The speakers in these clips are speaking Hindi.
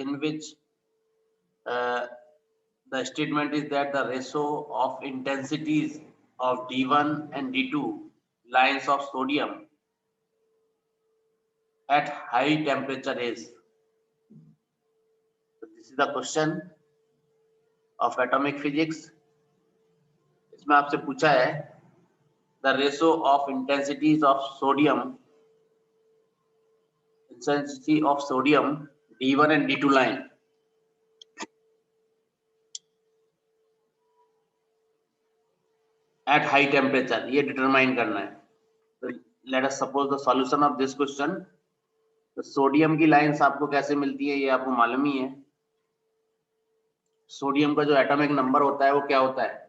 in which the statement is that the ratio of intensities of D1 and D2 lines of sodium at high temperature is. So this is the question of atomic physics. इसमें आपसे पूछा है the ratio of intensities of sodium, intensity of sodium D1 and D2 line at high temperature, ये डिटरमाइन करना है. तो let us suppose the solution of this question. तो सोडियम की लाइंस आपको कैसे मिलती है ये आपको मालूम ही है. सोडियम का जो एटॉमिक नंबर होता है वो क्या होता है?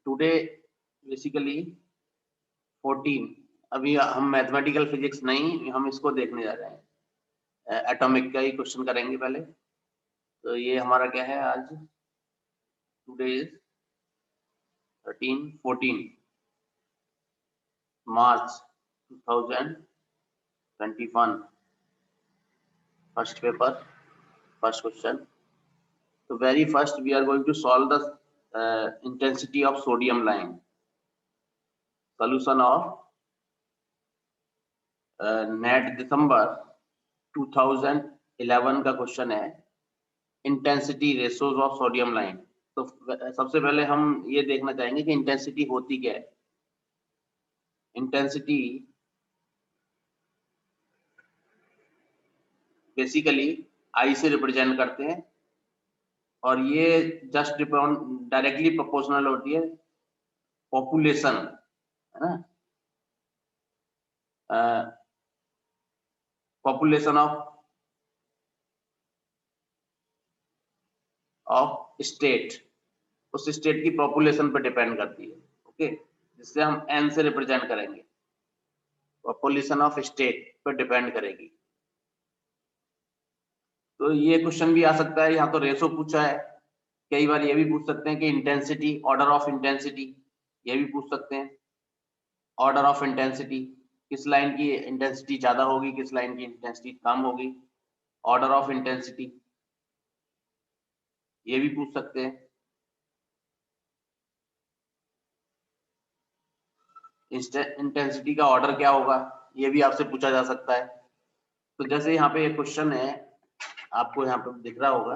टुडे बेसिकली 14, अभी हम मैथमेटिकल फिजिक्स नहीं, हम इसको देखने जा रहे हैं. एटॉमिक का ही क्वेश्चन करेंगे पहले. तो ये हमारा क्या है आज? Today is 14 March 2021. First paper, first question. तो very first we are going to solve the intensity of sodium line. Solution of NET December 2011 का क्वेश्चन है intensity ratios of sodium line. तो सबसे पहले हम ये देखना चाहेंगे कि इंटेंसिटी होती क्या है. इंटेंसिटी बेसिकली आई से रिप्रेजेंट करते हैं और ये जस्ट डायरेक्टली प्रोपोर्शनल होती है पॉपुलेशन, है ना. पॉपुलेशन ऑफ स्टेट, उस स्टेट की पॉपुलेशन पर डिपेंड करती है. ओके, जिससे हम एन से रिप्रेजेंट करेंगे. पॉपुलेशन ऑफ स्टेट पर डिपेंड करेगी. तो ये क्वेश्चन भी आ सकता है. यहाँ तो रेशो पूछा है. कई बार ये भी पूछ सकते हैं कि इंटेंसिटी, ऑर्डर ऑफ इंटेंसिटी, ये भी पूछ सकते हैं. ऑर्डर ऑफ इंटेंसिटी, किस लाइन की इंटेंसिटी ज्यादा होगी, किस लाइन की इंटेंसिटी कम होगी. ऑर्डर ऑफ इंटेंसिटी ये भी पूछ सकते हैं. इंटेंसिटी का ऑर्डर क्या होगा ये भी आपसे पूछा जा सकता है. तो जैसे यहाँ पे एक क्वेश्चन है, आपको यहाँ पे दिख रहा होगा,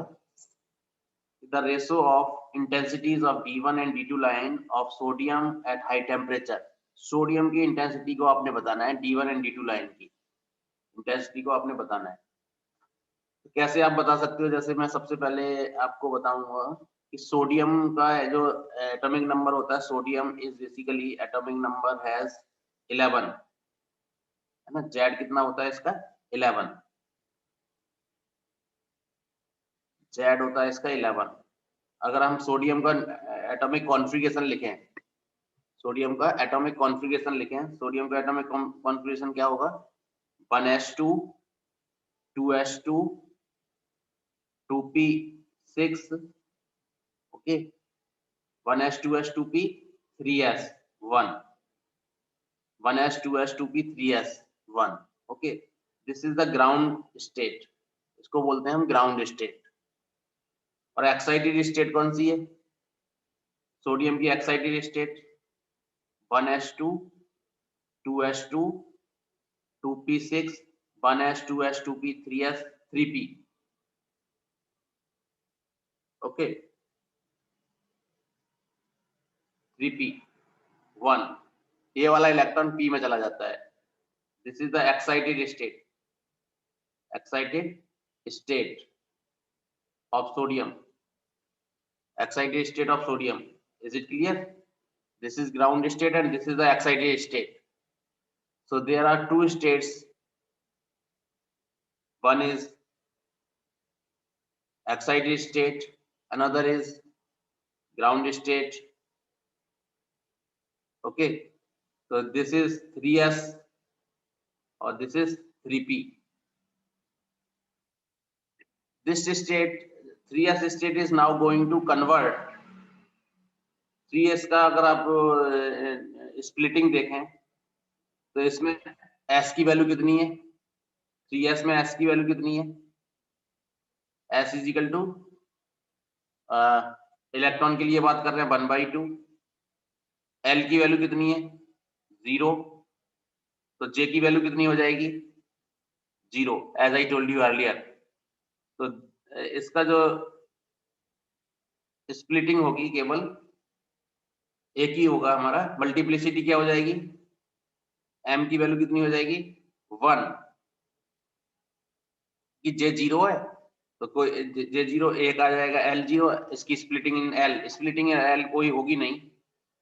the ratio of intensities of D1 and D2 line of sodium at high temperature. Sodium की इंटेंसिटी को आपने बताना है, D1 एंड D2 लाइन की इंटेंसिटी को आपने बताना है. तो कैसे आप बता सकते हो? जैसे मैं सबसे पहले आपको बताऊंगा कि सोडियम का जो एटॉमिक नंबर होता है, sodium is basically atomic number has 11, है ना. जेड कितना होता है इसका? 11. जेड होता है इसका 11. अगर हम सोडियम का एटॉमिक कॉन्फ़िगरेशन लिखें, सोडियम का एटॉमिक कॉन्फ़िगरेशन लिखें, सोडियम का एटॉमिक कॉन्फ़िगरेशन क्या होगा? 1s2 2s2 2p6, okay. 1s2s2p 3s1, 1s2s2p 3s1, okay. This is the ground state, इसको बोलते हैं हम ग्राउंड स्टेट. और एक्साइटेड स्टेट कौन सी है? सोडियम की excited state 1s2 2s2 2p6 1s2s2p 3s 3p, okay. 3p 1, ये वाला इलेक्ट्रॉन p में चला जाता है. This is the excited state, excited state of sodium, excited state of sodium. Is it clear? This is ground state and this is the excited state. So there are two states. One is excited state, another is ground state. Okay, so this is 3s or this is 3p. This state 3s state is now going to convert 3s का अगर आप स्प्लिटिंग देखें तो इसमें s की वैल्यू कितनी है? 3s में s की वैल्यू कितनी है? s is equal two electron के लिए बात कर रहे हैं 1/2. l की वैल्यू कितनी है? 0. तो j की वैल्यू कितनी हो जाएगी? 0, as I told you earlier. तो इसका जो स्प्लिटिंग होगी केवल एक ही होगा हमारा. मल्टीप्लिसिटी क्या हो जाएगी? m की वैल्यू कितनी हो जाएगी? 1. कि j 0 है तो कोई j 0 एक आ जाएगा, l 0. इसकी स्प्लिटिंग इन l, स्प्लिटिंग इन l कोई होगी नहीं,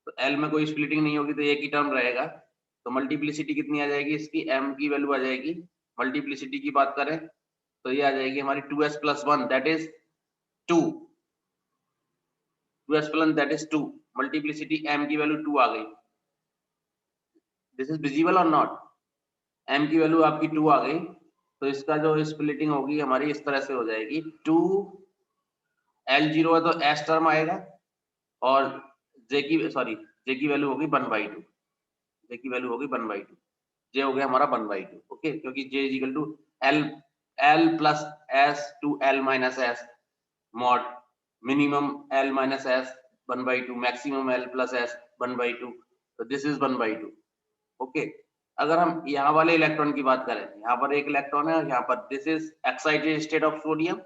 तो l में कोई स्प्लिटिंग नहीं होगी तो एक ही टर्म रहेगा. तो मल्टीप्लिसिटी कितनी आ जाएगी इसकी? m की वैल्यू आ जाएगी. मल्टीप्लिसिटी की बात करें तो ये आ जाएगी हमारी 2s + 1 that is 2. 2s + 1 that is 2. Multiplicity m की वैल्यू 2 आ गई. दिस इज विजिबल और नॉट? m की वैल्यू आपकी 2 आ गई, तो इसका जो स्प्लिटिंग होगी हमारी इस तरह से हो जाएगी. 2 l 0 है तो s टर्म आएगा और j की वैल्यू होगी 1/2. j की वैल्यू होगी 1/2. j हो गया हमारा 1/2. ओके, क्योंकि j is equal to l plus s to l minus s mod minimum l minus s 1/2, maximum l plus s 1/2. तो दिस इज 1/2. ओके, अगर हम यहाँ वाले इलेक्ट्रॉन की बात करें, यहाँ पर एक इलेक्ट्रॉन है और यहाँ पर this is excited state of sodium.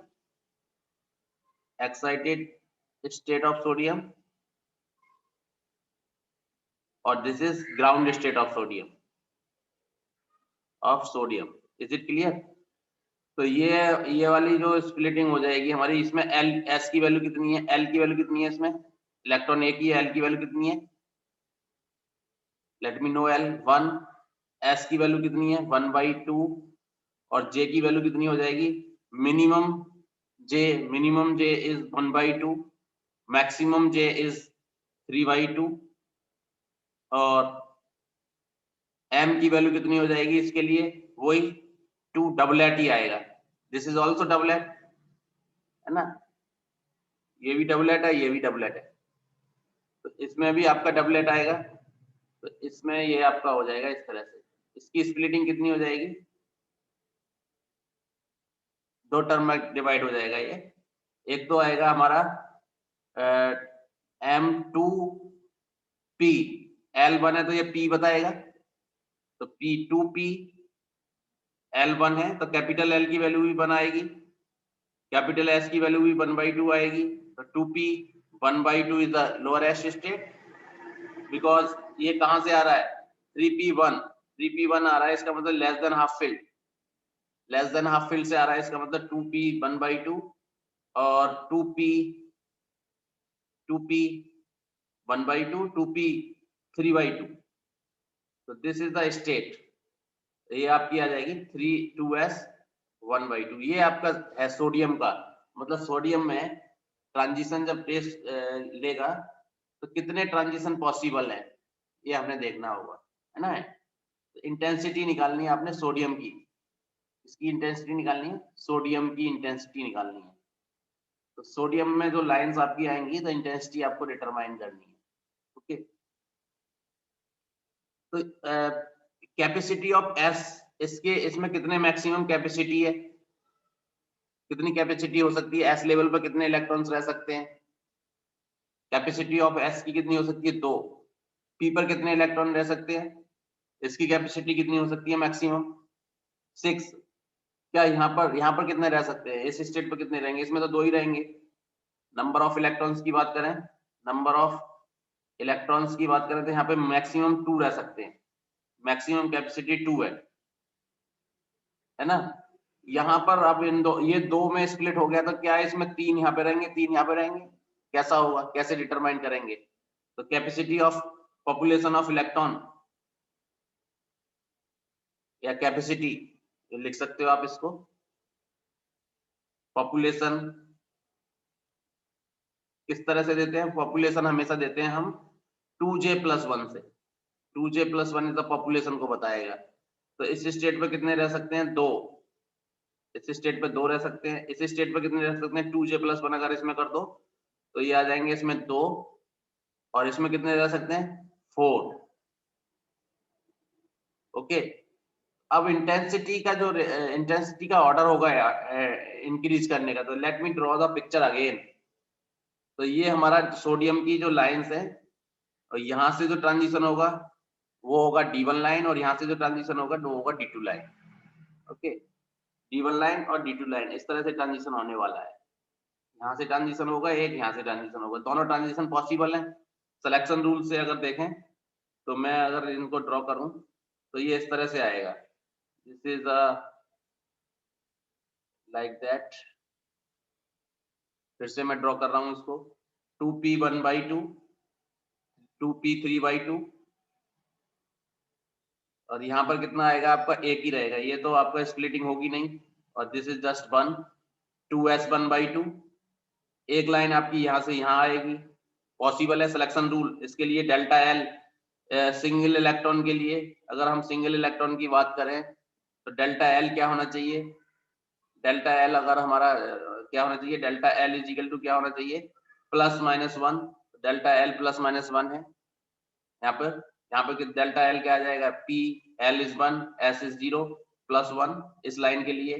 Excited state of sodium और this is ground state of sodium. Is it clear? तो ये वाली जो स्प्लिटिंग हो जाएगी हमारी, इसमें l s की वैल्यू कितनी है? l की वैल्यू कितनी है? इसमें इलेक्ट्रॉन एक ही है, l की वैल्यू कितनी है? Let me know l. 1. s की वैल्यू कितनी है? 1/2. और j की वैल्यू कितनी हो जाएगी? Minimum j is 1/2, maximum j is 3/2. और m की वैल्यू कितनी हो जाएगी इसके लिए? वही 2. डबलेट ही आएगा. दिस इज ऑल्सो डबलेट है ना, ये भी डबलेट है, ये भी डबलेट है. तो इसमें भी आपका डबलेट आएगा. तो इसमें ये आपका हो जाएगा इस तरह से. इसकी स्प्लिटिंग कितनी हो जाएगी? 2 टर्म में डिवाइड हो जाएगा ये. एक तो आएगा हमारा m2p. l1 है तो ये p बताएगा, तो p2p. l1 है तो कैपिटल L की वैल्यू भी 1 आएगी, कैपिटल S की वैल्यू भी 1/2 आएगी. तो 2p 1/2 is the lowest state. Because ये कहां से आ रहा है? 3p1 आ रहा है, इसका मतलब less than half filled. Less than half filled से आ रहा है, इसका मतलब 2p 1/2 और 2p 1/2, 2p 3/2. तो दिस इज द स्टेट. ये आपकी आ जाएगी 2s 1/2. ये आपका है सोडियम का. मतलब सोडियम में ट्रांजिशन जब टेस्ट लेगा तो कितने ट्रांजिशन पॉसिबल है ये हमने देखना होगा, है ना. तो इंटेंसिटी निकालनी है आपने सोडियम की. इसकी इंटेंसिटी निकालनी है, सोडियम की इंटेंसिटी निकालनी है. तो सोडियम में जो लाइंस आपकी आएंगी तो इंटेंसिटी आपको डिटरमाइन करनी है. ओके, तो कैपेसिटी ऑफ S, इसमें कितने मैक्सिमम कैपेसिटी है? कितनी कैपेसिटी हो सकती है? S लेवल पर कितने इलेक्ट्रॉन्स रह सकते हैं? कैपेसिटी ऑफ S की कितनी हो सकती है? 2. P पर कितने इलेक्ट्रॉन रह सकते हैं? इसकी कैपेसिटी कितनी हो सकती है मैक्सिमम? 6. क्या यहाँ पर कितने रह सकते हैं? इस स्टेट पर कितने रहेंगे? इसमें तो 2 ही रहेंगे. नंबर ऑफ इलेक्ट्रॉन्स की बात करें, नंबर ऑफ इलेक्ट्रॉन्स की बात करें तो यहाँ पे मैक्सिमम 2 रह सकते हैं. मैक्सिमम कैपेसिटी 2 है ना. यहाँ पर अब ये 2 में स्प्लिट हो गया तो क्या इसमें 3 यहाँ पे रहेंगे, 3 यहाँ पे रहेंगे? कैसा होगा? कैसे डिटरमाइन करेंगे? तो capacity of population of electron या कैपेसिटी लिख सकते हो आप इसको। पॉपुलेशन किस तरह से देते हैं? पॉपुलेशन हमेशा देते हैं हम 2j+1 से। 2j+1 इज द पॉपुलेशन को बताएगा। तो इस स्टेट पे कितने रह सकते हैं? 2। इस स्टेट पे 2 रह सकते हैं। इस स्टेट पे कितने रह सकते हैं? 2j+1 अगर इसमें कर दो तो ये आ जाएंगे इसमें 2, और इसमें कितने रह सकते हैं? 4। ओके। अब इंटेंसिटी का जो इंटेंसिटी का ऑर्डर होगा इंक्रीज करने का, तो let me draw the picture again. तो ये हमारा सोडियम की जो लाइंस है, और यहाँ से जो ट्रांजिशन होगा वो होगा D1 लाइन, और यहाँ से जो ट्रांजिशन होगा वो होगा D2 line. Okay, D1 line और D2 लाइन इस तरह से ट्रांजिशन होने वाला है। यहाँ से ट्रांजिशन होगा एक, यहाँ से ट्रांजिशन होगा, दोनों ट्रांजिशन पॉसिबल है। सिलेक्शन रूल से अगर देखें तो मैं अगर इनको ड्रॉ करूं तो ये इस तरह से आएगा। This is like that. फिर से मैं ड्रॉ कर रहा हूं इसको। 2p1/2, 2p3/2, और यहाँ पर कितना आएगा आपका? एक ही रहेगा, ये तो आपका स्प्लिटिंग होगी नहीं। और दिस इज जस्ट 1, 2s1/2। एक लाइन आपकी यहाँ से यहाँ आएगी, पॉसिबल है सिलेक्शन रूल। इसके लिए डेल्टा एल सिंगल इलेक्ट्रॉन के लिए, अगर हम सिंगल इलेक्ट्रॉन की बात करें तो डेल्टा एल क्या होना चाहिए? डेल्टा एल अगर हमारा क्या होना चाहिए? Delta L is equal to क्या होना चाहिए? +-1। डेल्टा एल +-1 है यहाँ पर। यहाँ पर डेल्टा एल क्या आ जाएगा? P, L is 1, S is 0, +1 इस लाइन के लिए।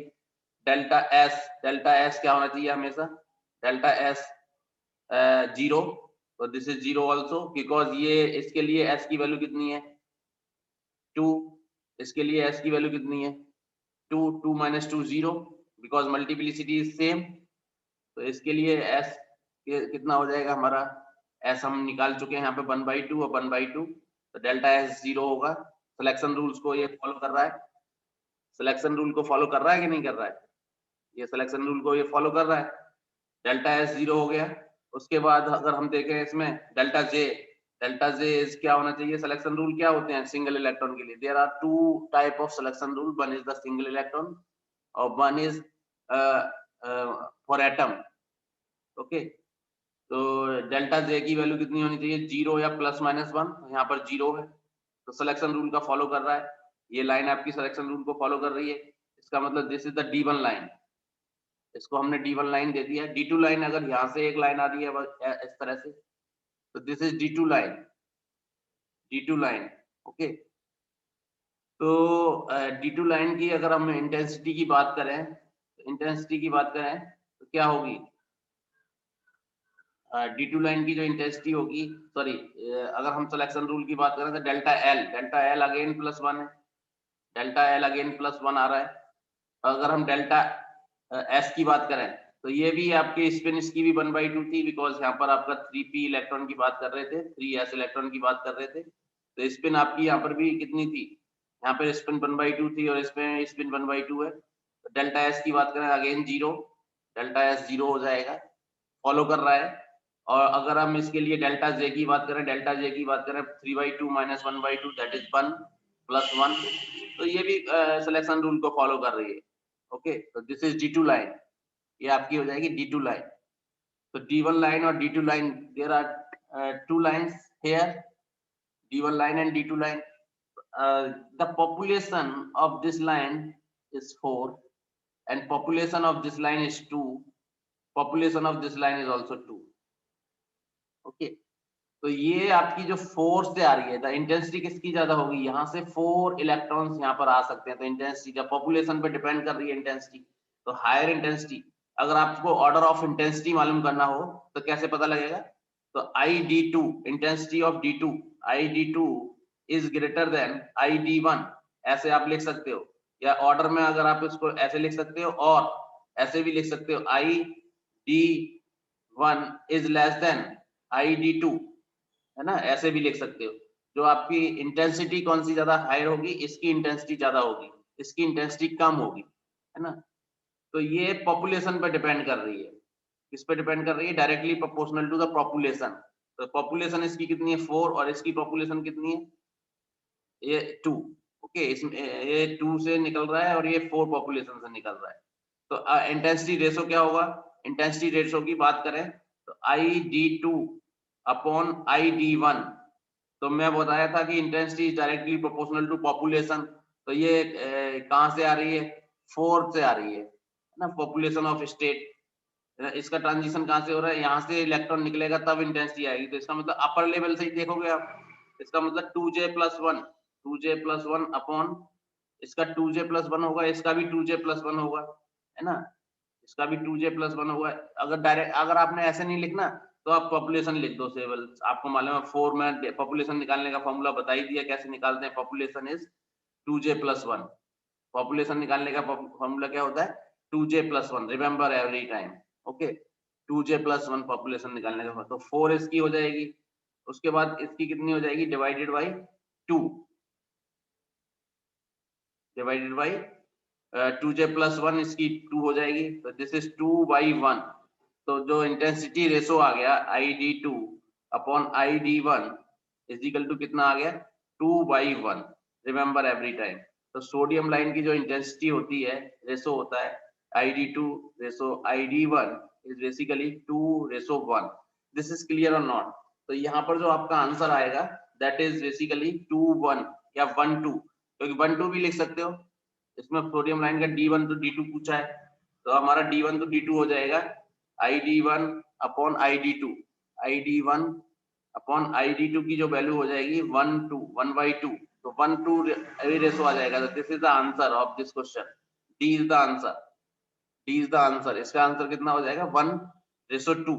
डेल्टा एस क्या होना चाहिए हमेशा? डेल्टा एस 0, तो दिस इज 0 ऑल्सो, बिकॉज ये इसके लिए S की वैल्यू कितनी है? 2। इसके लिए S की वैल्यू कितनी है? 2, 2 - 2 0, बिकॉज मल्टीप्लिसिटी इज सेम। तो इसके लिए S कितना हो जाएगा हमारा? S हम निकाल चुके हैं यहाँ पे 1/2 और 1/2, तो डेल्टा S 0 होगा। सिलेक्शन रूल्स को ये फॉलो कर रहा है। सिलेक्शन रूल को फॉलो कर रहा है कि नहीं कर रहा है? ये सिलेक्शन रूल को ये फॉलो कर रहा है। डेल्टा S 0 हो गया। उसके बाद अगर हम देखें इसमें डेल्टा J क्या होना चाहिए? सिलेक्शन रूल क्या होते हैं सिंगल इलेक्ट्रॉन के लिए? There are 2 type of selection rule, one is the single electron और one is for atom. Okay, तो डेल्टा J की वैल्यू कितनी होनी चाहिए? 0 या +-1। यहाँ पर 0 है, तो सिलेक्शन रूल का फॉलो कर रहा है। ये लाइन आपकी सिलेक्शन रूल को फॉलो कर रही है। इसका मतलब this is the D1 line. इसको हमने D1 लाइन दे दिया। D2 लाइन अगर यहाँ से एक लाइन आ रही है इस तरह से, तो this is D2 line. D2 line, okay. तो D2 लाइन की अगर हम इंटेंसिटी की बात करें, तो क्या होगी? D2 लाइन की जो इंटेंसिटी होगी, सॉरी, अगर हम सिलेक्शन रूल की बात करें तो डेल्टा एल अगेन +1 है। डेल्टा एल अगेन +1 आ रहा है। अगर हम डेल्टा एस की बात करें तो ये भी आपके स्पिन इसकी भी 1/2 थी, बिकॉज यहाँ पर आपका 3p इलेक्ट्रॉन की बात कर रहे थे, 3s इलेक्ट्रॉन की बात कर रहे थे। तो स्पिन आपकी यहाँ पर भी कितनी थी? यहाँ पर स्पिन 1/2 थी और इसमें स्पिन 1/2 है। तो डेल्टा एस की बात करें अगेन 0, डेल्टा एस 0 हो जाएगा, फॉलो कर रहा है। और अगर हम इसके लिए डेल्टा J की बात करें, 3/2 - 1/2 दैट इज 1 +1, तो ये भी सिलेक्शन रूल को फॉलो कर रही है। ओके, तो दिस इज D2 लाइन, ये आपकी हो जाएगी D2 लाइन। तो D1 लाइन और D2 line, there are 2 lines here, D1 line and D2 line. The population of this line is 4 and population of this line is 2. Population of this line is also 2. Okay, तो ये आपकी जो फोर्स से आ रही है, द इंटेंसिटी किसकी ज्यादा होगी? यहाँ से 4 इलेक्ट्रॉन्स यहाँ पर आ सकते हैं, तो इंटेंसिटी जब पॉपुलेशन पे डिपेंड कर रही है इंटेंसिटी, तो हायर इंटेंसिटी। अगर आपको ऑर्डर ऑफ इंटेंसिटी मालूम करना हो तो कैसे पता लगेगा? तो ID2, intensity of D2, ID2 is greater than ID1, ऐसे आप लिख सकते हो। या ऑर्डर में अगर आप इसको ऐसे लिख सकते हो, और ऐसे भी लिख सकते हो, ID1 is less than ID2, है ना, ऐसे भी लिख सकते हो। जो आपकी इंटेंसिटी कौन सी ज्यादा हायर होगी? इसकी इंटेंसिटी ज्यादा होगी, इसकी इंटेंसिटी कम होगी, है ना। तो ये पॉपुलेशन पर डिपेंड कर रही है। किस पे डिपेंड कर रही है? Directly proportional to the population. तो पॉपुलेशन इसकी कितनी है? 4, और इसकी पॉपुलेशन कितनी है? ये 2। ओके, इसमें ये 2 से निकल रहा है और ये 4 पॉपुलेशन से निकल रहा है। तो इंटेंसिटी रेशो क्या होगा? इंटेंसिटी रेशो की बात करें तो ID2 अपॉन ID1। तो मैं बताया था कि intensity is directly proportional to population. तो ये कहाँ से आ रही है? 4 से आ रही है ना, पॉपुलेशन ऑफ स्टेट। इसका ट्रांजिशन कहाँ से हो रहा है? यहाँ से इलेक्ट्रॉन निकलेगा तब इंटेंसिटी आएगी। तो इसका मतलब अपर लेवल से ही देखोगे आप, इसका मतलब 2J+1 अपॉन इसका 2J+1 होगा, इसका भी 2J+1 होगा, है ना, इसका भी 2J+1 होगा। अगर डायरेक्ट, अगर आपने ऐसे नहीं लिखना तो आप पॉपुलेशन लिख दो सेवल। आपको मालूम है 4 में पॉपुलेशन निकालने का फॉर्मूला बता ही दिया कैसे निकालते हैं। Population is 2J+1। पॉपुलेशन निकालने का फॉर्मूला क्या होता है? 2J+1, remember every time. Okay, 2J+1 population निकालने का, तो 4 इसकी हो जाएगी। उसके बाद इसकी कितनी हो जाएगी? Divided by 2, divided by 2J+1 इसकी 2 हो जाएगी। तो दिस इज 2/1। तो जो इंटेंसिटी रेशो आ गया ID2 upon ID1 is equal to कितना आ गया? 2/1, रिमेंबर एवरी टाइम। तो सोडियम लाइन की जो इंटेंसिटी होती है, रेशो होता है ID2 ratio ID1 is basically 2:1। This is clear और नॉट? तो यहाँ पर जो आपका आंसर आएगा दैट इज बेसिकली 2:1 या 1:2, क्योंकि 1:2 भी लिख सकते हो। इसमें सोडियम लाइन का D1 to D2 पूछा है, तो हमारा D1 to D2 हो जाएगा ID1 upon ID2। ID1 upon ID2 की जो वैल्यू हो जाएगी 1/2। तो 1:2 रेशो आ जाएगा। तो this is the answer of this question. D is the answer, D is the answer. इसका आंसर कितना हो जाएगा? 1:2।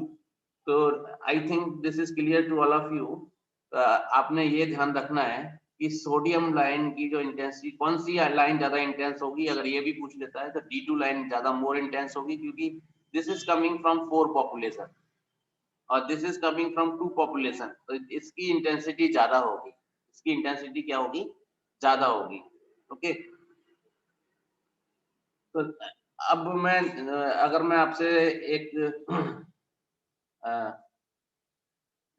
तो I think this is clear to all of you. आपने ये ध्यान रखना है कि सोडियम लाइन की जो इंटेंसिटी, कौन सी लाइन ज्यादा इंटेंस होगी, अगर ये भी पूछ लेता है तो D2 लाइन ज्यादा मोर इंटेंस होगी, क्योंकि this is coming from 4 population और this is coming from 2 population. तो इसकी इंटेंसिटी ज्यादा होगी, इसकी इंटेंसिटी क्या होगी? ज्यादा होगी। ओके, तो अब मैं अगर मैं आपसे एक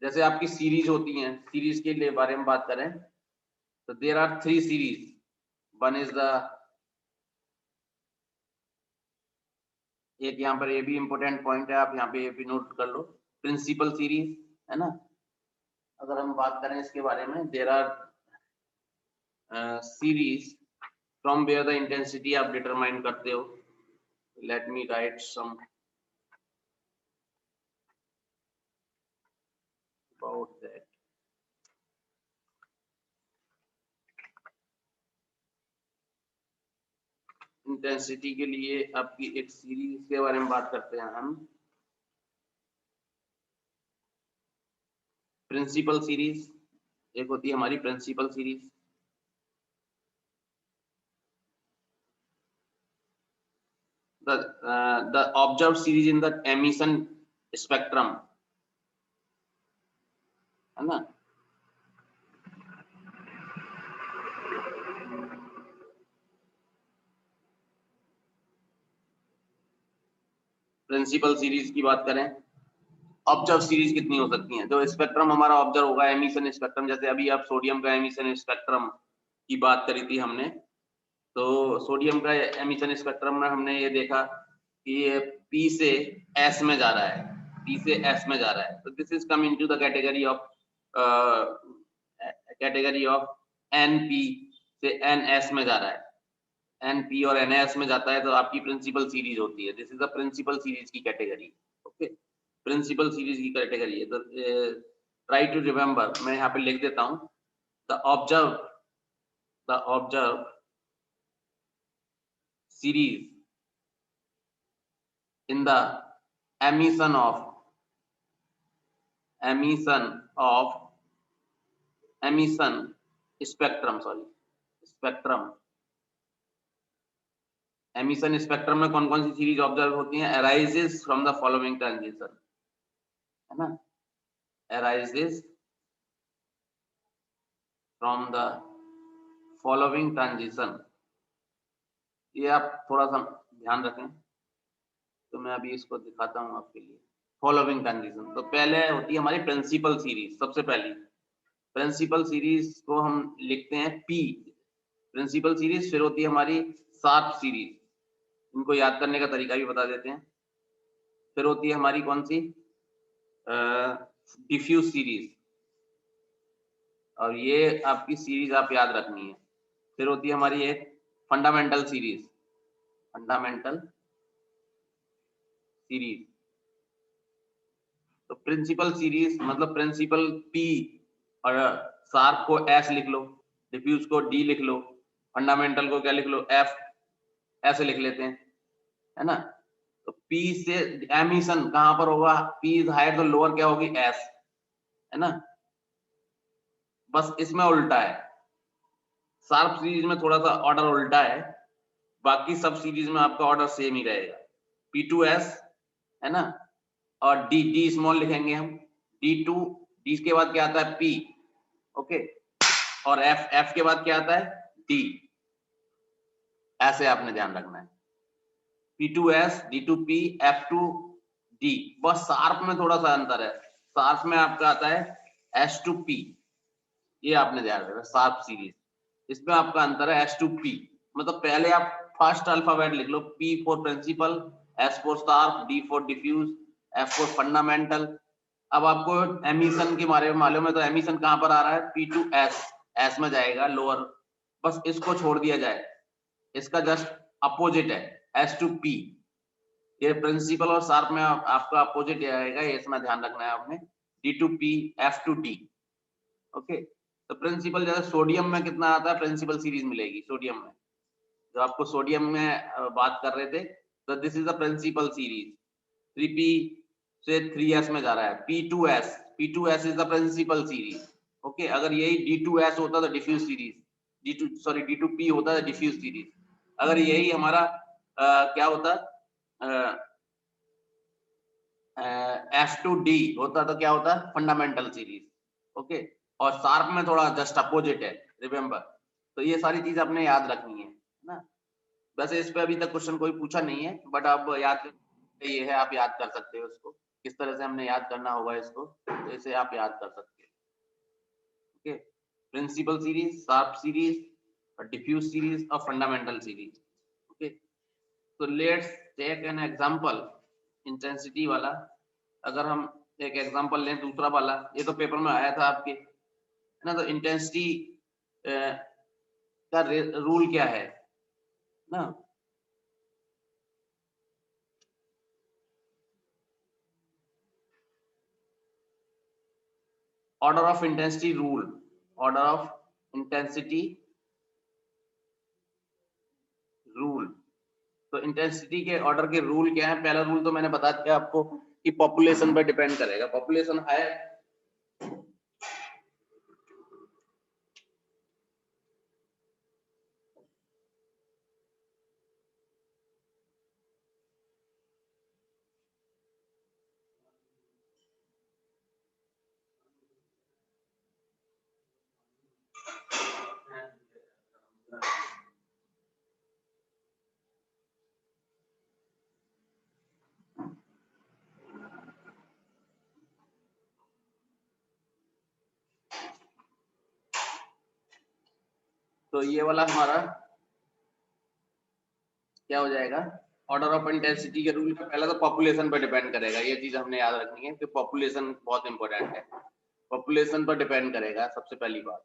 जैसे आपकी सीरीज होती हैं, सीरीज के लिए बारे में बात करें तो there are 3 series. One is the, एक यहाँ पर ये भी इंपॉर्टेंट पॉइंट है, आप यहाँ पे ये भी नोट कर लो, प्रिंसिपल सीरीज, है ना। अगर हम बात करें इसके बारे में, there are series from where the intensity आप डिटरमाइन करते हो। Let me write some about that. Intensity के लिए आपकी एक सीरीज के बारे में बात करते हैं हम, प्रिंसिपल सीरीज। एक होती है हमारी principal series, the observed series in the emission spectrum, है ना। प्रिंसिपल सीरीज की बात करें, ऑब्जर्व सीरीज कितनी हो सकती हैं? जो स्पेक्ट्रम हमारा ऑब्जर्व होगा, एमिशन स्पेक्ट्रम, जैसे अभी आप सोडियम का एमिशन स्पेक्ट्रम की बात करी थी हमने, तो सोडियम का एमिशन स्पेक्ट्रम में हमने ये देखा कि ये P से S में जा रहा है, P से S में जा रहा है। तो this is come into the category of NP से NS में जा रहा है, NP और NS में जाता है तो आपकी प्रिंसिपल सीरीज होती है। This is the principal series की कैटेगरी। ओके, प्रिंसिपल सीरीज की कैटेगरी है। तो ट्राई टू रिमेम्बर, मैं यहाँ पे लिख देता हूँ, the observe series in the emission spectrum emission spectrum में कौन कौन सी सीरीज ऑब्जर्व होती हैं? Arises from the following transition, है ना, arises from the following transition. ये आप थोड़ा सा ध्यान रखें, तो मैं अभी इसको दिखाता हूँ आपके लिए। फॉलोइंग ट्रांजिशन, तो पहले होती है हमारी प्रिंसिपल सीरीज। सबसे पहली प्रिंसिपल सीरीज को हम लिखते हैं P, प्रिंसिपल सीरीज, फिर होती है हमारी शार्प सीरीज, इनको याद करने का तरीका भी बता देते हैं। फिर होती है हमारी कौन सी, डिफ्यूज सीरीज, और ये आपकी सीरीज आप याद रखनी है। फिर होती है हमारी एक फंडामेंटल सीरीज, फंडामेंटल सीरीज। तो प्रिंसिपल सीरीज मतलब प्रिंसिपल पी और शार्प को एस लिख लो, डिफ्यूज को डी लिख लो, फंडामेंटल को क्या लिख लो, एफ, ऐसे लिख लेते हैं, है ना। तो पी से एमिशन कहां पर होगा, पी इज हायर तो लोअर क्या होगी, एस, है ना। बस इसमें उल्टा है, शार्प सीरीज में थोड़ा सा ऑर्डर उल्टा है, बाकी सब सीरीज में आपका ऑर्डर सेम ही रहेगा। P2S, है ना, और डी, डी स्मॉल लिखेंगे हम, D2, डी के बाद क्या आता है, P, ओके, और F, F के बाद क्या आता है, D, ऐसे आपने ध्यान रखना है। P2S, D2P, F2D। बस शार्प में थोड़ा सा अंतर है, शार्प में आपका आता है S2P, ये आपने ध्यान रखना, शार्प सीरीज, इसमें आपका अंतर है S2P। मतलब पहले आप फर्स्ट अल्फाबेट लिख लो, P for principal, S for sharp, D for diffuse, F for fundamental. अब आपको एमिशन के बारे में मालूम है, तो एमिशन कहां पर आ रहा है, P2S, S में जाएगा लोअर, बस इसको छोड़ दिया जाए, इसका जस्ट अपोजिट है S2P। ये प्रिंसिपल और शार्प में आपका अपोजिट आएगा, ये इसमें ध्यान रखना है आपने, D2P, F2D, ओके। तो प्रिंसिपल जैसे सोडियम में कितना आता है, प्रिंसिपल सीरीज मिलेगी सोडियम में, जो आपको सोडियम में बात कर रहे थे, तो this is the principal series. 3P से 3S में जा रहा है, P2S, P2S is the principal series, okay. अगर यही D2S होता तो डिफ्यूज सीरीज, D2P होता है डिफ्यूज सीरीज। अगर यही हमारा क्या होता, F2D होता तो क्या होता, फंडामेंटल सीरीज, ओके। और शार्प में थोड़ा जस्ट अपोजिट है, रिमेंबर। तो ये सारी चीज आपने याद रखनी है ना। वैसे इस पे अभी तक क्वेश्चन कोई पूछा नहीं है, बट आप याद, ये है, आप याद कर सकते हो इसको, किस तरह से हमने याद करना होगा इसको, तो इसे आप याद कर सकते हो, okay. Principal series, sharp series, और डिफ्यूज सीरीज, और फंडामेंटल सीरीज, ओके। तो let's take an example, intensity वाला। अगर हम एक एग्जांपल लें दूसरा वाला, ये तो पेपर में आया था आपके, है ना। तो इंटेंसिटी का रूल क्या है ना, order of intensity rule, order of intensity rule. तो इंटेंसिटी के ऑर्डर के रूल क्या है, पहला रूल तो मैंने बता दिया आपको कि पॉपुलेशन पर डिपेंड करेगा, पॉपुलेशन है तो ये वाला हमारा क्या हो जाएगा, ऑर्डर ऑफ इंटेंसिटी के रूल का पहला तो पॉपुलेशन पर डिपेंड करेगा, ये चीज हमने याद रखनी है कि पॉपुलेशन बहुत इंपॉर्टेंट है, पॉपुलेशन पर डिपेंड करेगा सबसे पहली बात।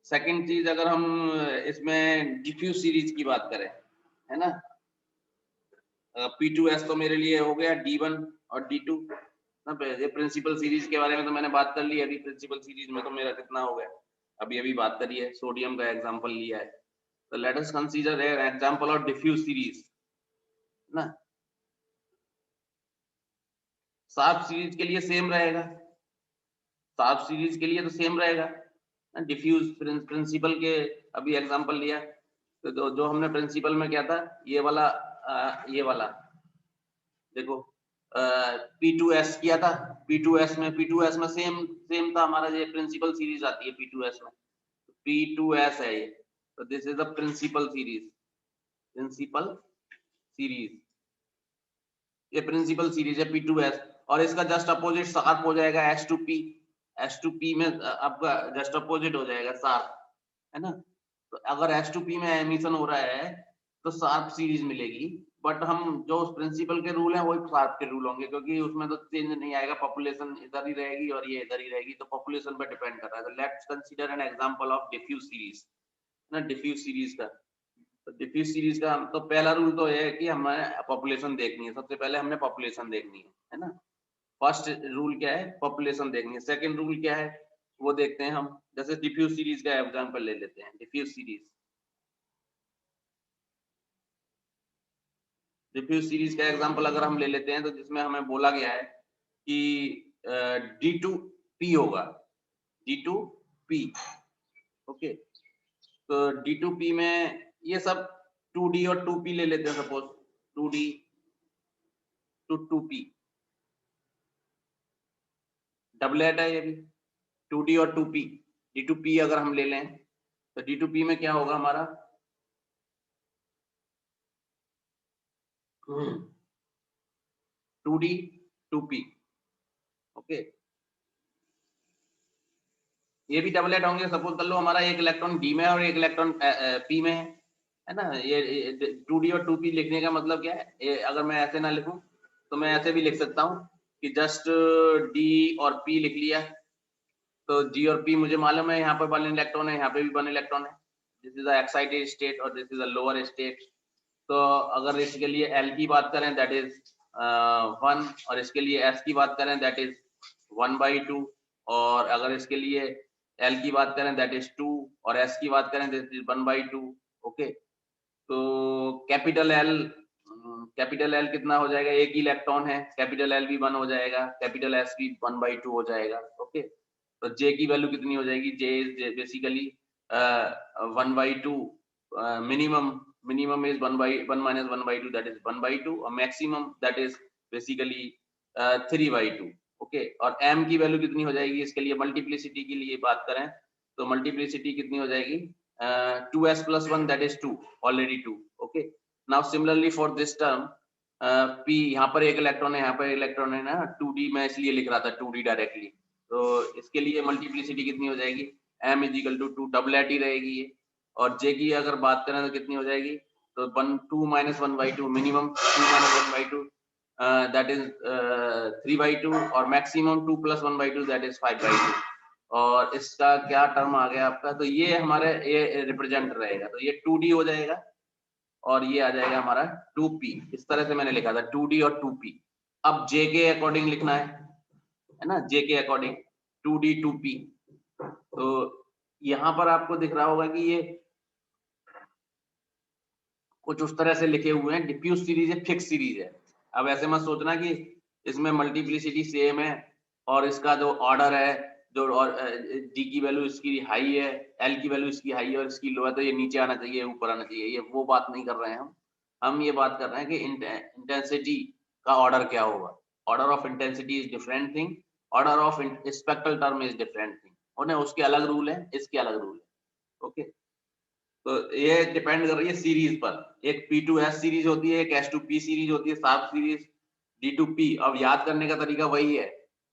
सेकंड चीज, अगर हम इसमें डिफ्यूज सीरीज की बात करें, है ना, P2S तो मेरे लिए हो गया D1 और D2 ना। ये प्रिंसिपल सीरीज के बारे में तो मैंने बात कर ली, अभी प्रिंसिपल सीरीज में तो मेरा कितना हो गया, अभी बात करी है, सोडियम का एग्जांपल लिया है। तो let us consider an example of diffuse series ना। शार्प सीरीज के लिए सेम रहेगा, शार्प सीरीज के लिए तो सेम रहेगा ना। डिफ्यूज प्रिंसिपल के अभी एग्जांपल लिया, तो जो हमने प्रिंसिपल में क्या था, ये वाला ये वाला देखो, P2S किया था, P2S में सेम था हमारा, ये प्रिंसिपल सीरीज आती है P2S में, P2S है ये। तो this is the principal series, principal series, ये प्रिंसिपल सीरीज है P2S। और इसका जस्ट अपोजिट शार्प हो जाएगा S2P, S2P में आपका जस्ट अपोजिट हो जाएगा शार्प, है ना। तो अगर H2P में एमिशन हो रहा है तो शार्प सीरीज मिलेगी, बट हम जो उस प्रिंसिपल के रूल हैं वही शार्प के रूल होंगे, क्योंकि उसमें तो चेंज नहीं आएगा, पॉपुलेशन इधर ही रहेगी और ये इधर ही रहेगी, तो पॉपुलेशन पे डिपेंड कर रहा है। तो let's consider an example of diffuse series ना, डिफ्यूज सीरीज का। तो डिफ्यूज सीरीज का तो पहला रूल तो ये है कि हमें पॉपुलेशन देखनी है, सबसे पहले हमने पॉपुलेशन देखनी है ना। फर्स्ट रूल क्या है, पॉपुलेशन देखनी है। सेकंड रूल क्या है वो देखते हैं हम, जैसे डिफ्यूज सीरीज का एग्जांपल ले लेते हैं। डिफ्यूज सीरीज सीरीज का एग्जांपल अगर हम ले लेते हैं, तो जिसमें हमें बोला गया है कि D2P होगा, D2P। ओके, तो D2P में ये सब 2D और 2P ले लेते हैं, suppose 2D to 2P, doublet है ये भी, 2D और 2P। D2P अगर हम ले लें तो D2P में क्या होगा हमारा, 2D 2P। ओके, ये भी डबलेट होंगे। सपोज कर लो हमारा एक इलेक्ट्रॉन डी में है और एक इलेक्ट्रॉन पी में है ना। ये 2D और 2P लिखने का मतलब क्या है, ये अगर मैं ऐसे ना लिखूं तो मैं ऐसे भी लिख सकता हूँ कि जस्ट डी और पी लिख लिया। तो जी और पी मुझे मालूम है, यहाँ पर 1 इलेक्ट्रॉन है, यहाँ पे भी 1 इलेक्ट्रॉन है। This is the excited state और this is the lower state. तो अगर इसके लिए एल की बात करें दैट इज 1, और इसके लिए एस की बात करें दैट इज 1/2, और अगर इसके लिए एल की बात करें दैट इज 2, और एस की बात करें दैट इज 1/2। ओके, तो कैपिटल एल कितना हो जाएगा, एक ही इलेक्ट्रॉन है, कैपिटल एल भी 1 हो जाएगा, कैपिटल एस भी 1/2 हो जाएगा। ओके, तो जे की वैल्यू कितनी हो जाएगी, J is basically 1/2। Minimum is 1/1 - 1/2 that is 1/2, और maximum that is basically 3/2। Okay, और m की वैल्यू कितनी हो जाएगी, इसके लिए मल्टीप्लिसिटी के लिए बात करें तो मल्टीप्लिसिटी कितनी हो जाएगी, 2s + 1 that is 2, already 2। Okay, now similarly for this term p, यहाँ पर एक इलेक्ट्रॉन है, यहाँ पर इलेक्ट्रॉन है ना, 2D मैं इसलिए लिख रहा था 2D डायरेक्टली। तो इसके लिए मल्टीप्लिसिटी कितनी हो जाएगी, m = 2, डबलेट ही रहेगी ये। और j की अगर बात करें तो कितनी हो जाएगी, तो 2 - 1/2, मिनिमम 2 - 1/2 दैट इज 3/2, और मैक्सिमम 2 + 1/2 दैट इज 5/2। और इसका क्या टर्म आ गया आपका, तो ये हमारे ये रिप्रेजेंट रहेगा, तो ये 2D हो जाएगा और ये आ जाएगा हमारा 2P। इस तरह से मैंने लिखा था 2D और 2P। अब J के अकॉर्डिंग लिखना है ना, J के अकॉर्डिंग 2D 2P। तो यहाँ पर आपको दिख रहा होगा कि ये कुछ उस तरह से लिखे हुए हैं, डिफ्यूज सीरीज है, फिक्स सीरीज है। अब ऐसे मत सोचना कि इसमें मल्टीप्लिसिटी सेम है और इसका जो ऑर्डर है, जो और डी की वैल्यू इसकी हाई है, एल की वैल्यू इसकी हाई है और इसकी लो है, तो ये नीचे आना चाहिए, ऊपर आना चाहिए। ये वो बात नहीं कर रहे हैं हम ये बात कर रहे हैं कि इंटेंसिटी का ऑर्डर क्या होगा। Order of intensity is different thing, order of spectral term is different thing. उन्हें उसके अलग रूल है, इसके अलग रूल है। ओके, तो ये डिपेंड कर रही है सीरीज पर। एक P2S सीरीज होती है, एक H2P सीरीज होती है, शार्प सीरीज D2P। अब याद करने का तरीका वही है,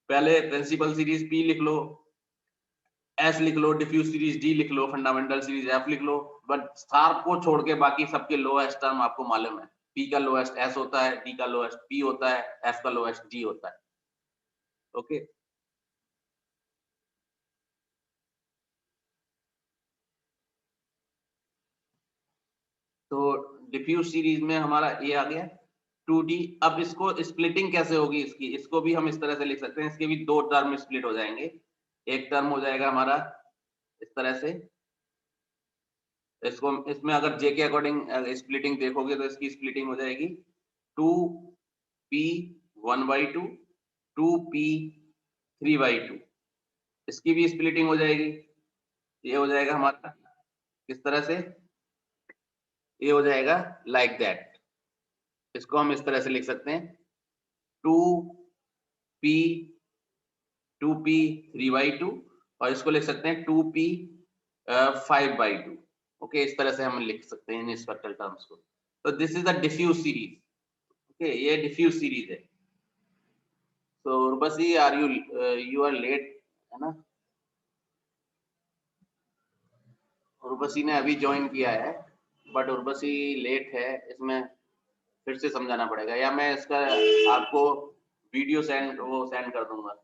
पहले प्रिंसिपल सीरीज P लिख लो, S लिख लो, डिफ्यूज सीरीज D लिख लो, फंडामेंटल सीरीज F लिख लो। बट शार्प को छोड़ के बाकी सबके लोएस्ट टर्म आपको मालूम है। P का लोएस्ट S होता है, D का लोएस्ट P होता है, F का लोएस्ट D होता है। ओके, तो डिफ्यूज सीरीज में हमारा ये आ गया 2D। अब इसको स्प्लिटिंग कैसे होगी इसकी, इसको भी हम इस तरह से लिख सकते हैं, इसके भी दो टर्म स्प्लिट हो जाएंगे। एक टर्म हो जाएगा हमारा इस तरह से, इसको इसमें अगर जे के अकॉर्डिंग स्प्लिटिंग देखोगे तो इसकी स्प्लिटिंग हो जाएगी 2P 1/2, 2P 3/2। इसकी भी स्प्लिटिंग हो जाएगी, ये हो जाएगा हमारा किस तरह से, ये हो जाएगा लाइक दैट। इसको हम इस तरह से लिख सकते हैं 2P 3/2, और इसको लिख सकते हैं 2P 5/2। ओके, इस तरह से हम लिख सकते हैं इन स्पेक्ट्रल टर्म्स को। तो this is the diffuse series. Okay, ये डिफ्यूज सीरीज है। तो Urvashi are you are late है ना। उर्वशी ने अभी ज्वाइन किया है, बट उर्वशी लेट है, इसमें फिर से समझाना पड़ेगा, या मैं इसका आपको वीडियो सेंड कर दूंगा,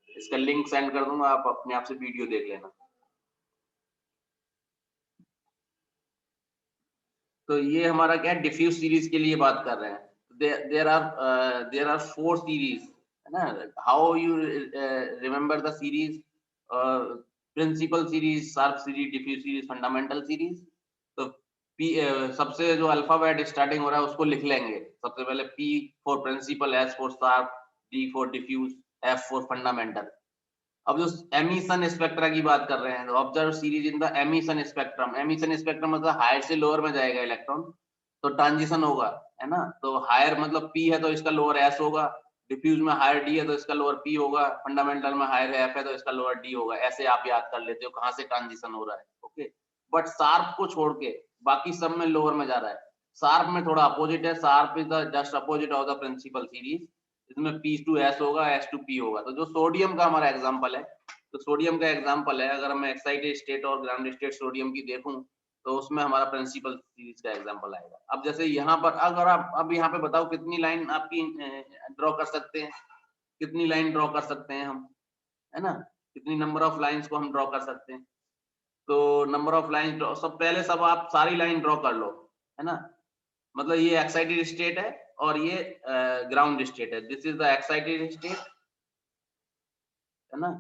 इसका लिंक सेंड कर दूंगा, आप अपने आप से वीडियो देख लेना। तो ये हमारा क्या है, डिफ्यूज सीरीज के लिए बात कर रहे हैं। देयर आर 4 सीरीज, है ना। How you remember the series, principal series, sharp series, diffuse series, fundamental series. तो पी सबसे जो अल्फाबेट स्टार्टिंग हो रहा है उसको लिख लेंगे। सबसे पहले P for principal, S for sharp, D for diffuse, F for fundamental. अब जो एमिशन स्पेक्ट्रा की बात कर रहे हैं, observe series in the emission spectrum. Emission spectrum मतलब हायर से लोअर में जाएगा इलेक्ट्रॉन, तो ट्रांजिशन होगा, है ना। तो हायर मतलब पी है तो इसका लोअर एस होगा, डिफ्यूज में हायर डी है तो इसका लोअर पी होगा, फंडामेंटल में हायर एफ है तो इसका लोअर डी होगा। ऐसे आप याद कर लेते हो कहां से ट्रांजिशन हो रहा है। ओके, बट शार्प को छोड़ के बाकी सब में लोअर में जा रहा है। शार्प में थोड़ा अपोजिट है, sharp is the just opposite of the principal series. इसमें P to S होगा, S to P होगा। तो जो सोडियम का हमारा एग्जांपल है, तो सोडियम का एग्जांपल है, अगर मैं एक्साइटेड स्टेट और ग्राउंड स्टेट सोडियम की देखूं तो उसमें हमारा प्रिंसिपल सीरीज का एग्जांपल आएगा। अब जैसे यहाँ पर अगर आप अब यहाँ पे बताओ कितनी लाइन आपकी ड्रॉ कर सकते हैं, कितनी लाइन ड्रॉ कर सकते हैं हम, है ना, कितनी नंबर ऑफ लाइंस को हम ड्रॉ कर सकते हैं। तो नंबर ऑफ लाइन ड्रॉ, सब पहले सब आप सारी लाइन ड्रॉ कर लो, है ना। मतलब ये एक्साइटेड स्टेट है और ये ग्राउंड स्टेट है। This is the excited state, है ना,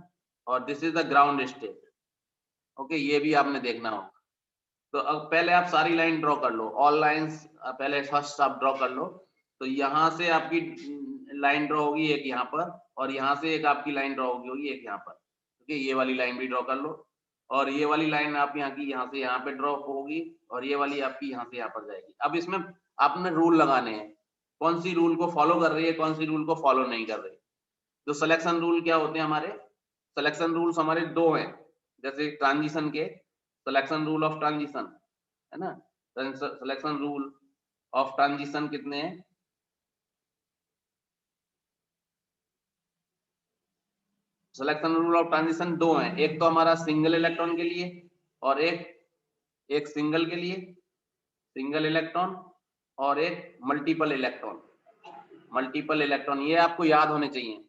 और this is the ground state. Okay, ये भी आपने देखना होगा। तो अब पहले आप सारी लाइन ड्रॉ कर लो, ऑल लाइंस पहले फर्स्ट आप ड्रॉ कर लो। तो यहाँ से आपकी लाइन ड्रॉ होगी एक यहाँ पर, और यहाँ से एक आपकी लाइन ड्रॉ होगी एक यहाँ पर। ओके, ये वाली लाइन भी ड्रॉ कर लो, और ये वाली लाइन आप यहाँ की यहाँ से यहाँ पे ड्रॉ होगी, और ये वाली आपकी यहाँ से यहाँ पर जाएगी। अब इसमें आपने रूल लगाने हैं, कौन सी रूल को फॉलो कर रही है, कौन सी रूल को फॉलो नहीं कर रही। जो सिलेक्शन रूल क्या होते हैं हमारे, सिलेक्शन रूल्स हमारे दो हैं। जैसे ट्रांजिशन के सिलेक्शन रूल ऑफ ट्रांजिशन, है ना, सिलेक्शन रूल ऑफ ट्रांजिशन कितने हैं, सिलेक्शन रूल ऑफ ट्रांजिशन दो हैं। एक तो हमारा सिंगल इलेक्ट्रॉन के लिए, और एक सिंगल के लिए, सिंगल इलेक्ट्रॉन, और एक मल्टीपल इलेक्ट्रॉन। मल्टीपल इलेक्ट्रॉन ये आपको याद होने चाहिए,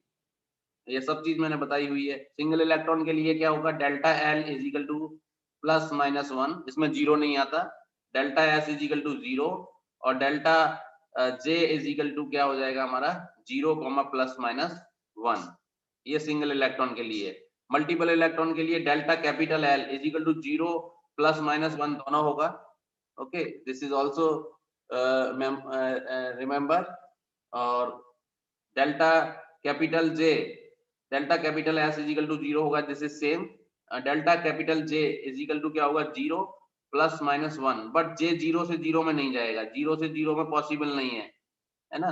ये सब चीज मैंने बताई हुई है। सिंगल इलेक्ट्रॉन के लिए क्या होगा, delta L is equal to plus minus 1, इसमें जीरो नहीं आता, delta S is equal to 0, और delta J is equal to क्या हो जाएगा हमारा 0 प्लस माइनस 1। ये सिंगल इलेक्ट्रॉन के लिए। मल्टीपल इलेक्ट्रॉन के लिए delta capital L is equal to 0 plus minus 1 दोनों होगा। Okay, this is also remember. और delta capital J, delta capital S is equal to 0 होगा, this is same. Delta capital J is equal to क्या होगा 0 प्लस माइनस 1, बट जे 0 से 0 में नहीं जाएगा, 0 से 0 में पॉसिबल नहीं है ना,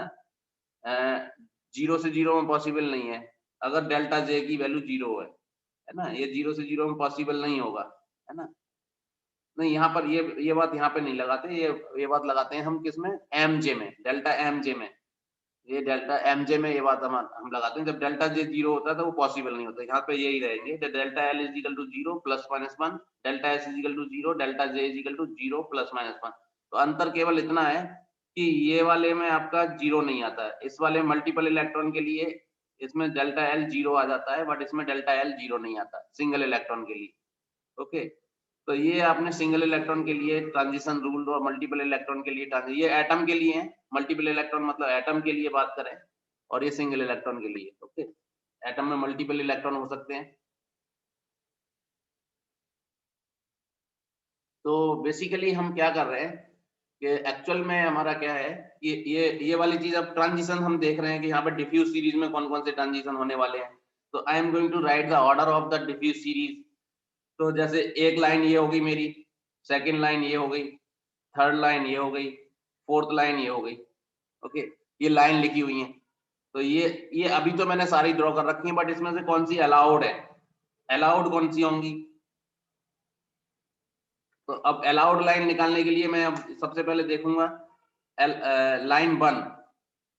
0 से 0 में पॉसिबल नहीं है अगर डेल्टा जे की वैल्यू 0 है ना, ये 0 से 0 में पॉसिबल नहीं होगा, है ना। नहीं, यहाँ पर ये बात यहाँ पे नहीं लगाते, ये बात लगाते हैं हम किसमें, एम जे में, डेल्टा एम जे में। ये डेल्टा एम जे में ये बात हम लगाते हैं, जब डेल्टा जे 0 होता है तो वो पॉसिबल नहीं होता। यहाँ पे यही रहेंगे, delta L is equal to 0 plus minus 1, delta S is equal to 0, delta J is equal to 0 plus minus 1। तो अंतर केवल इतना है कि ये वाले में आपका 0 नहीं आता है, इस वाले मल्टीपल इलेक्ट्रॉन के लिए इसमें डेल्टा एल 0 आ जाता है, बट इसमें डेल्टा एल 0 नहीं आता सिंगल इलेक्ट्रॉन के लिए। ओके, तो ये आपने सिंगल इलेक्ट्रॉन के लिए ट्रांजिशन रूल, और मल्टीपल इलेक्ट्रॉन के लिए ये एटम के लिए है। मल्टीपल इलेक्ट्रॉन मतलब एटम के लिए बात करें, और ये सिंगल इलेक्ट्रॉन के लिए। ओके, एटम में मल्टीपल इलेक्ट्रॉन हो सकते हैं। तो बेसिकली हम क्या कर रहे हैं कि एक्चुअल में हमारा क्या है, ये वाली चीज, अब ट्रांजिशन हम देख रहे हैं कि यहाँ पर डिफ्यूज सीरीज में कौन कौन से ट्रांजिशन होने वाले हैं। तो I am going to write the order of the diffuse series. तो जैसे एक लाइन ये होगी मेरी, सेकंड लाइन ये हो गई, थर्ड लाइन ये हो गई, फोर्थ लाइन ये हो गई। ओके, ये लाइन लिखी हुई है। तो ये अभी तो मैंने सारी ड्रॉ कर रखी है, बट इसमें से कौन सी अलाउड है, अलाउड कौन सी होंगी। तो अब अलाउड लाइन निकालने के लिए मैं अब सबसे पहले देखूंगा लाइन 1।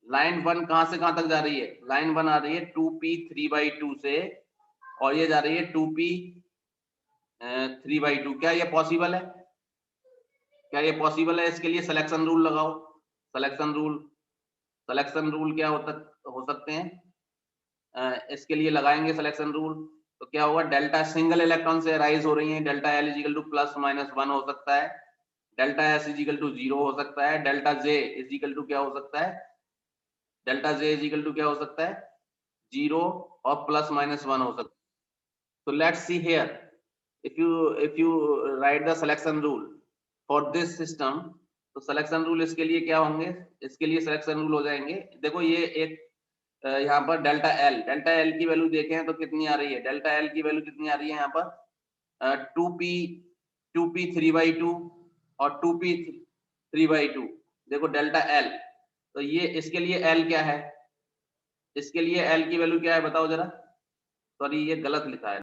लाइन 1 कहां से कहां तक जा रही है, लाइन 1 आ रही है 2p 3/2 से, और ये जा रही है 2p 3/2, क्या ये पॉसिबल है? क्या ये पॉसिबल है? इसके लिए सिलेक्शन रूल लगाओ। सिलेक्शन रूल क्या हो सकते हैं? इसके लिए लगाएंगे सिलेक्शन रूल, तो क्या होगा? डेल्टा सिंगल इलेक्ट्रॉन से राइज हो रही है, डेल्टा एल इजिकल टू +-1 हो सकता है, डेल्टा एस इजिकल टू 0 हो सकता है, डेल्टा जे इजिकल टू क्या हो सकता है? डेल्टा जे इजिकल टू क्या हो सकता है? 0 और +-1 हो सकता है। So let's see here. If you write the selection rule for this system, तो selection rule इसके लिए क्या होंगे? इसके लिए selection rule हो जाएंगे, देखो ये एक यहाँ पर डेल्टा एल की वैल्यू देखें तो कितनी आ रही है? डेल्टा एल की वैल्यू कितनी आ रही है यहाँ पर? 2p 3/2 और 2p 3/2। देखो डेल्टा एल, तो ये इसके लिए एल क्या है? इसके लिए एल की वैल्यू क्या है बताओ जरा? सॉरी ये गलत लिखा है।